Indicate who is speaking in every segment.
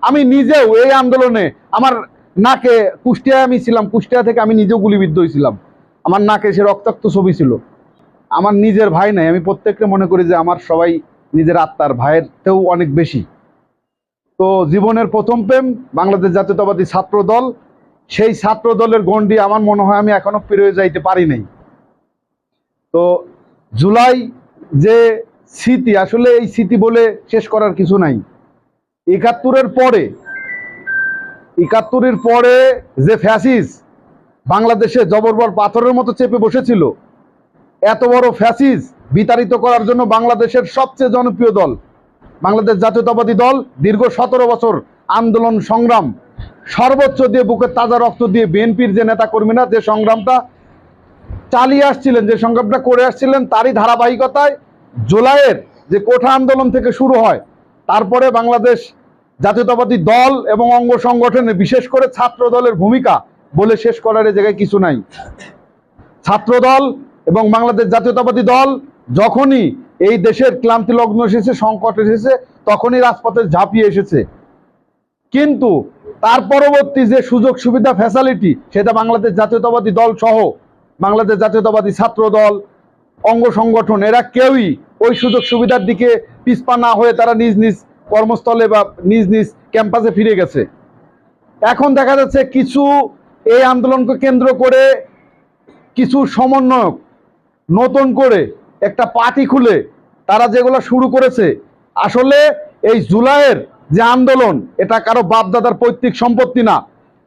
Speaker 1: আমি নিজেও এই আন্দোলনে আমার নাকে, কুষ্টিয়ায় আমি ছিলাম, কুষ্টিয়া থেকে আমি নিজেও গুলিবিদ্ধ হয়েছিলাম, আমার নাকে সে রক্তাক্ত ছবি ছিল। আমার নিজের ভাই নাই, আমি প্রত্যেককে মনে করি যে আমার সবাই নিজের আত্মার ভাইয়ের থেকেও অনেক বেশি। তো জীবনের প্রথম প্রেম বাংলাদেশ জাতীয়তাবাদী ছাত্র দল, সেই ছাত্র দলের গণ্ডি আমার মনে হয় আমি এখনো পেরিয়ে যাইতে পারি নাই। তো জুলাই যে স্মৃতি, আসলে এই স্মৃতি বলে শেষ করার কিছু নাই। ৭১-এর পরে যে ফ্যাসিস বাংলাদেশে জবরবর পাথরের মতো চেপে বসেছিল, এত বড় ফ্যাসিস বিতাড়িত করার জন্য বাংলাদেশের সবচেয়ে জনপ্রিয় দল বাংলাদেশ জাতীয়তাবাদী দল দীর্ঘ ১৭ বছর আন্দোলন সংগ্রাম, সর্বোচ্চ দিয়ে বুকের তাজা রক্ত দিয়ে বিএনপির যে নেতা কর্মীরা যে সংগ্রামটা চালিয়ে আসছিলেন, যে সংগ্রামটা করে আসছিলেন, তারই ধারাবাহিকতায় জুলাইয়ের যে কোঠা আন্দোলন থেকে শুরু হয়, তারপরে বাংলাদেশ জাতীয়তাবাদী দল এবং অঙ্গ সংগঠনে বিশেষ করে ছাত্র দলের ভূমিকা বলে শেষ করার এই জায়গায় কিছু নাই। ছাত্র দল এবং বাংলাদেশ জাতীয়তাবাদী দল যখনই এই দেশের ক্লান্তি লগ্ন এসেছে, সংকট এসেছে, তখনই রাজপথে ঝাঁপিয়ে এসেছে। কিন্তু তার পরবর্তী যে সুযোগ সুবিধা ফ্যাসিলিটি, সেটা বাংলাদেশ জাতীয়তাবাদী দল সহ বাংলাদেশ জাতীয়তাবাদী ছাত্র দল, অঙ্গ সংগঠন, এরা কেউই ওই সুযোগ সুবিধার দিকে পিছপা না হয়ে তারা নিজ নিজ কর্মস্থলে বা নিজ নিজ ক্যাম্পাসে ফিরে গেছে। এখন দেখা যাচ্ছে কিছু এই আন্দোলনকে কেন্দ্র করে কিছু সমন্বয়ক নতুন করে একটা পার্টি খুলে তারা যেগুলো শুরু করেছে, আসলে এই জুলাইয়ের যে আন্দোলন, এটা কারো বাপদাদার পৈতৃক সম্পত্তি না।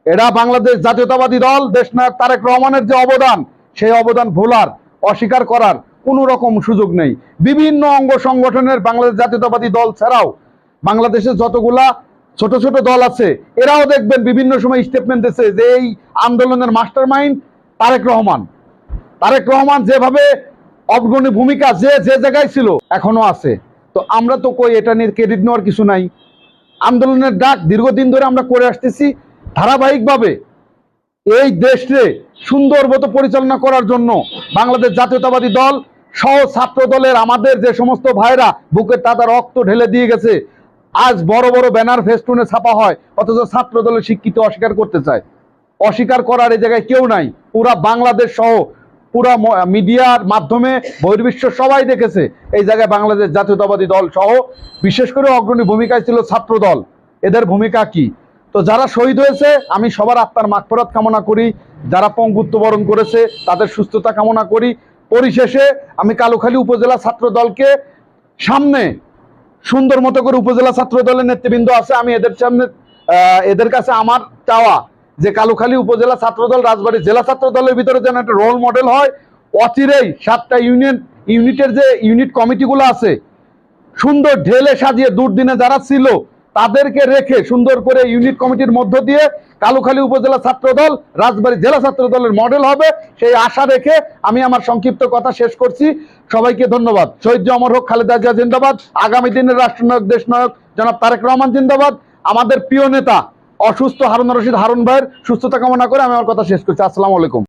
Speaker 1: এরা বাংলাদেশ জাতীয়তাবাদী দল, দেশনায়ক তারেক রহমানের যে অবদান, সেই অবদান ভোলার, অস্বীকার করার কোনো রকম সুযোগ নেই। বিভিন্ন অঙ্গ সংগঠনের বাংলাদেশ জাতীয়তাবাদী দল ছাড়াও বাংলাদেশের যতগুলা ছোট ছোট দল আছে, এরাও দেখবেন বিভিন্ন সময় স্টেটমেন্ট দিচ্ছে যে এই আন্দোলনের মাস্টারমাইন্ড তারেক রহমান। তারেক রহমান যেভাবে অগ্রণী ভূমিকা যে যে জায়গায় ছিল এখনো আছে। তো আমরা তো কই এটা নিয়ে ক্রেডিট নেওয়ার কিছু নাই। আন্দোলনের ডাক দীর্ঘদিন ধরে আমরা করে আসতেছি ধারাবাহিকভাবে। এই দেশকে সুন্দর মতো পরিচালনা করার জন্য বাংলাদেশ জাতীয়তাবাদী দল সহ ছাত্র দলের আমাদের যে সমস্ত ভাইরা বুকের তাজা রক্ত ঢেলে দিয়ে গেছে, আজ বড় বড় ব্যানার ফেস্টুনে ছাপা হয়, অথচ ছাত্র দলের স্বীকৃতি অস্বীকার করতে চায়। অস্বীকার করার এই জায়গায় কেউ নাই। পুরা বাংলাদেশ সহ পুরা মিডিয়ার মাধ্যমে বহির্বিশ্ব সবাই দেখেছে এই জায়গায় বাংলাদেশ জাতীয়তাবাদী দল সহ বিশেষ করে অগ্রণী ভূমিকায় ছিল ছাত্র দল। এদের ভূমিকা কি? তো যারা শহীদ হয়েছে, আমি সবার আত্মার মাগফিরাত কামনা করি। যারা পঙ্গুত্ব বরণ করেছে তাদের সুস্থতা কামনা করি। পরিশেষে আমি কালুখালী উপজেলা ছাত্র দলকে সামনে সুন্দর মতো করে, উপজেলা ছাত্র দলের নেতৃবৃন্দ আছে, আমি এদের কাছে আমার চাওয়া যে কালুখালী উপজেলা ছাত্রদল রাজবাড়ী জেলা ছাত্র দলের ভিতরে যেন একটা রোল মডেল হয়। অচিরেই 7টা ইউনিটের যে ইউনিট কমিটিগুলো আছে, সুন্দর ঢেলে সাজিয়ে দুর্দিনে যারা ছিল তাদেরকে রেখে সুন্দর করে ইউনিট কমিটির মধ্য দিয়ে কালুখালী উপজেলা ছাত্রদল রাজবাড়ী জেলা ছাত্র দলের মডেল হবে, সেই আশা রেখে আমি আমার সংক্ষিপ্ত কথা শেষ করছি। সবাইকে ধন্যবাদ। শহীদ অমর হোক খালেদা জিয়া জিন্দাবাদ। আগামী দিনের রাষ্ট্রনায়ক দেশনায়ক জনাব তারেক রহমান জিন্দাবাদ। আমাদের প্রিয় নেতা অসুস্থ হারুন রশিদ হারুন ভাইয়ের সুস্থতা কামনা করে আমি আমার কথা শেষ করছি। আসসালামু আলাইকুম।